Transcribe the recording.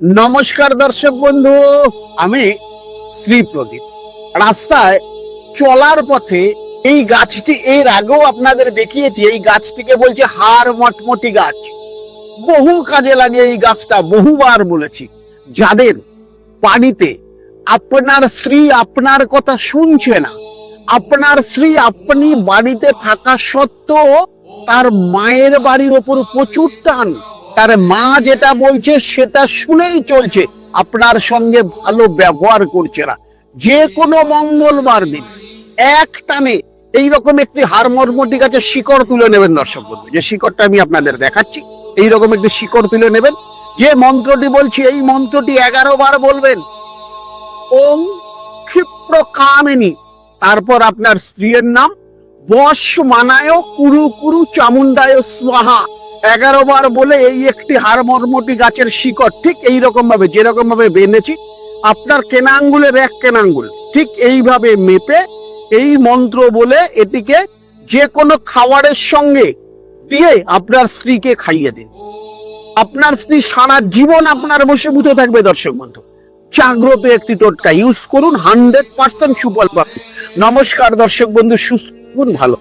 নমস্কার দর্শক বন্ধু, আমি শ্রী প্রদীপ। রাস্তায় চলার পথে এই গাছটি এর আগেও আপনাদের দেখিয়েছি। এই গাছটিকে বলছে হাড় মটমটি গাছ। বহু কাজে লাগে এই গাছটা, বহুবার বলেছি। যাদের বাড়িতে আপনার স্ত্রী আপনার কথা শুনছে না, আপনার স্ত্রী আপনি বাড়িতে থাকা সত্ত্বেও তার মায়ের বাড়ির ওপর প্রচুর টান, তার মা যেটা বলছে সেটা শুনেই চলছে, আপনার সঙ্গে ভালো ব্যবহার করছে না, যে কোনো মঙ্গলবার দিন এক টানে এইরকম একটি হাড়মর্মটি গাছের শিকড় তুলে নেবেন। দর্শক বন্ধু, যে শিকড়টা আমি আপনাদের দেখাচ্ছি, এইরকম একটি শিকড় তুলে নেবেন। যে মন্ত্রটি বলছি এই মন্ত্রটি 11 বার বলবেন। ওম ক্ষিপ্র কামিনী, তারপর আপনার স্ত্রীর নাম, বশ মানায় কুরু কুরু চামুন্ডায় স্বাহা, 11 বার বলে এই একটি হাড়মর্মটি গাছের শিকড় ঠিক এইরকম ভাবে, যেরকম ভাবে বেঁধেছি আপনার কেনা আঙ্গুলের এক কেনা আঙ্গুল ঠিক এইভাবে মেপে এই মন্ত্র বলে এটিকে যে কোনো খাবারের সঙ্গে দিয়ে আপনার স্ত্রীকে খাইয়ে দিন। আপনার স্ত্রী সারা জীবন আপনার বশীভূত থাকবে। দর্শক বন্ধু, জাগ্রত একটি টোটকা ইউজ করুন, 100% সুফল পাবেন। নমস্কার দর্শক বন্ধু, সুস্থ থাকুন, ভালো।